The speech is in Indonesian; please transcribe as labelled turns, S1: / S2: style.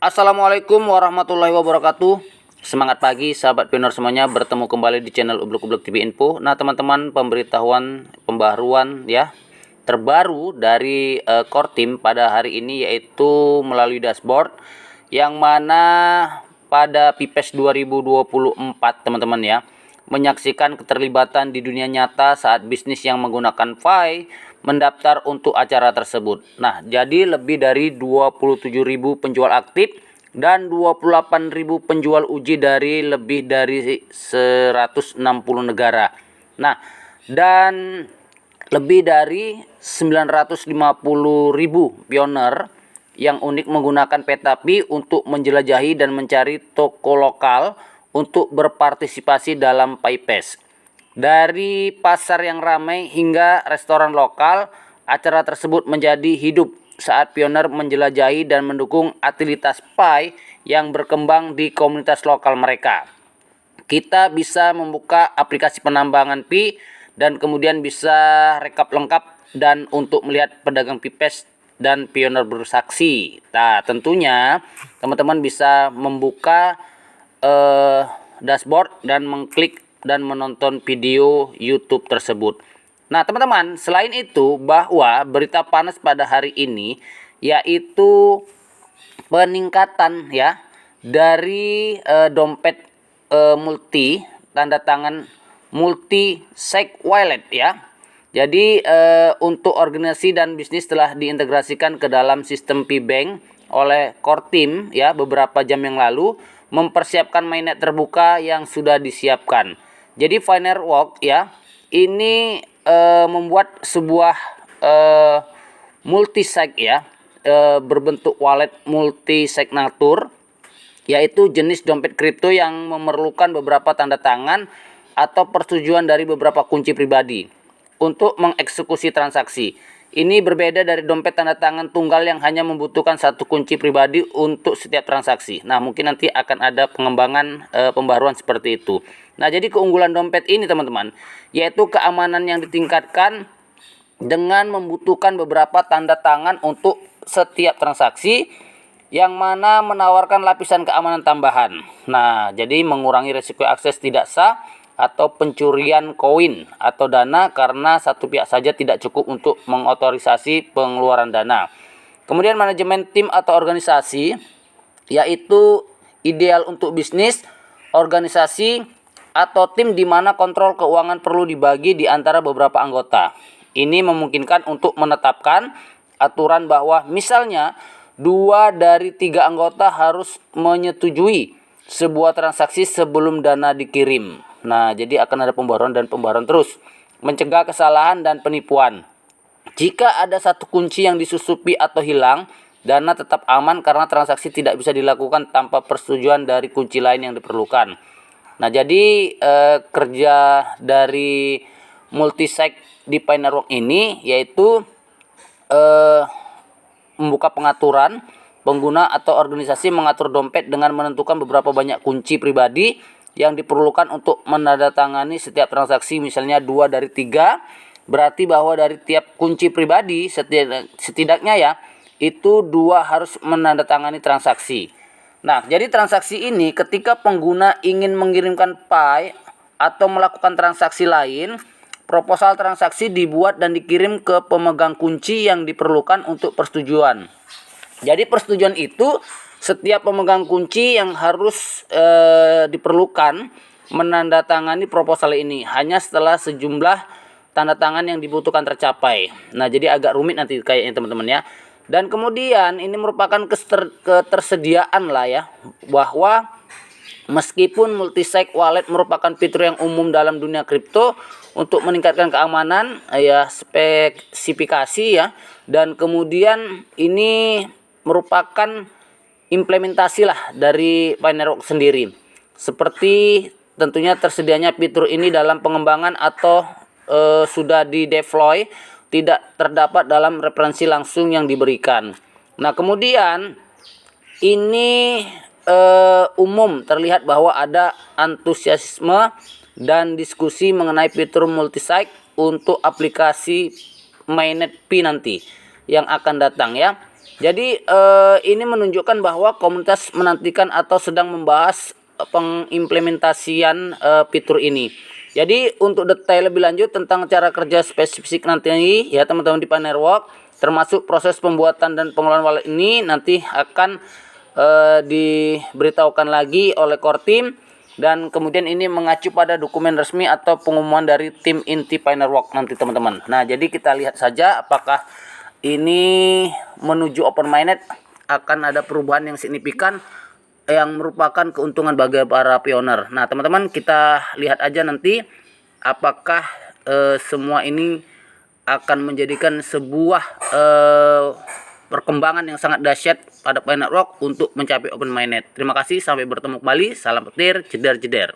S1: Assalamualaikum warahmatullahi wabarakatuh. Semangat pagi sahabat pioner semuanya, bertemu kembali di channel Ubluk-Ubluk TV Info. Nah teman-teman, pemberitahuan pembaruan ya terbaru dari core team pada hari ini, yaitu melalui dashboard yang mana pada PIPES 2024 teman-teman ya, menyaksikan keterlibatan di dunia nyata saat bisnis yang menggunakan Pi mendaftar untuk acara tersebut. Nah, jadi lebih dari 27.000 penjual aktif dan 28.000 penjual uji dari lebih dari 160 negara. Nah, dan lebih dari 950.000 pioner yang unik menggunakan Petapi untuk menjelajahi dan mencari toko lokal untuk berpartisipasi dalam PIPES. Dari pasar yang ramai hingga restoran lokal, acara tersebut menjadi hidup saat pioner menjelajahi dan mendukung aktivitas Pi yang berkembang di komunitas lokal mereka. Kita bisa membuka aplikasi penambangan Pi dan kemudian bisa rekap lengkap dan untuk melihat pedagang PIPES dan pioner bersaksi. Nah, tentunya teman-teman bisa membuka dashboard dan mengklik dan menonton video YouTube tersebut. Nah, teman-teman, selain itu bahwa berita panas pada hari ini yaitu peningkatan ya dari dompet multi tanda tangan multi seg wallet ya. Jadi untuk organisasi dan bisnis telah diintegrasikan ke dalam sistem P-Bank oleh core team ya beberapa jam yang lalu, mempersiapkan mainnet terbuka yang sudah disiapkan. Jadi Finerwalk ya ini membuat sebuah multisig ya berbentuk wallet multisignature, yaitu jenis dompet kripto yang memerlukan beberapa tanda tangan atau persetujuan dari beberapa kunci pribadi untuk mengeksekusi transaksi. Ini berbeda dari dompet tanda tangan tunggal yang hanya membutuhkan satu kunci pribadi untuk setiap transaksi. Nah, mungkin nanti akan ada pengembangan pembaruan seperti itu. Nah, jadi keunggulan dompet ini teman-teman, yaitu keamanan yang ditingkatkan dengan membutuhkan beberapa tanda tangan untuk setiap transaksi, yang mana menawarkan lapisan keamanan tambahan. Nah, jadi mengurangi risiko akses tidak sah atau pencurian koin atau dana karena satu pihak saja tidak cukup untuk mengotorisasi pengeluaran dana. Kemudian manajemen tim atau organisasi, yaitu ideal untuk bisnis, organisasi, atau tim di mana kontrol keuangan perlu dibagi di antara beberapa anggota. Ini memungkinkan untuk menetapkan aturan bahwa misalnya 2 dari 3 anggota harus menyetujui sebuah transaksi sebelum dana dikirim. Nah, jadi akan ada pembaruan dan pembaruan terus. Mencegah kesalahan dan penipuan. Jika ada satu kunci yang disusupi atau hilang, dana tetap aman karena transaksi tidak bisa dilakukan tanpa persetujuan dari kunci lain yang diperlukan. Nah, jadi kerja dari multisig di Finerwalk ini yaitu membuka pengaturan pengguna atau organisasi mengatur dompet dengan menentukan beberapa banyak kunci pribadi yang diperlukan untuk menandatangani setiap transaksi. Misalnya 2 dari 3, berarti bahwa dari tiap kunci pribadi setidaknya ya itu 2 harus menandatangani transaksi. Nah, jadi transaksi ini ketika pengguna ingin mengirimkan Pi atau melakukan transaksi lain, proposal transaksi dibuat dan dikirim ke pemegang kunci yang diperlukan untuk persetujuan. Jadi persetujuan itu setiap pemegang kunci yang harus diperlukan menandatangani proposal ini hanya setelah sejumlah tanda tangan yang dibutuhkan tercapai. Nah, jadi agak rumit nanti kayaknya teman-teman ya. Dan kemudian ini merupakan ketersediaan lah ya, bahwa meskipun multisig wallet merupakan fitur yang umum dalam dunia kripto untuk meningkatkan keamanan ya, spesifikasi ya, dan kemudian ini merupakan implementasi lah dari Finerwalk sendiri. Seperti tentunya tersedianya fitur ini dalam pengembangan atau sudah di-deploy, tidak terdapat dalam referensi langsung yang diberikan. Nah, kemudian ini umum terlihat bahwa ada antusiasme dan diskusi mengenai fitur multisig untuk aplikasi mainnet Pi nanti yang akan datang ya. Jadi ini menunjukkan bahwa komunitas menantikan atau sedang membahas pengimplementasian fitur ini. Jadi untuk detail lebih lanjut tentang cara kerja spesifik nanti ya teman-teman di Finerwalk, termasuk proses pembuatan dan pengelolaan wallet ini nanti akan diberitahukan lagi oleh core team, dan kemudian ini mengacu pada dokumen resmi atau pengumuman dari tim inti Finerwalk nanti teman-teman. Nah, jadi kita lihat saja apakah ini menuju open mainnet akan ada perubahan yang signifikan yang merupakan keuntungan bagi para pioner. Nah, teman-teman, kita lihat aja nanti apakah semua ini akan menjadikan sebuah perkembangan yang sangat dahsyat pada Finerwalk untuk mencapai open mainnet. Terima kasih, sampai bertemu kembali. Salam petir, jeder-jeder.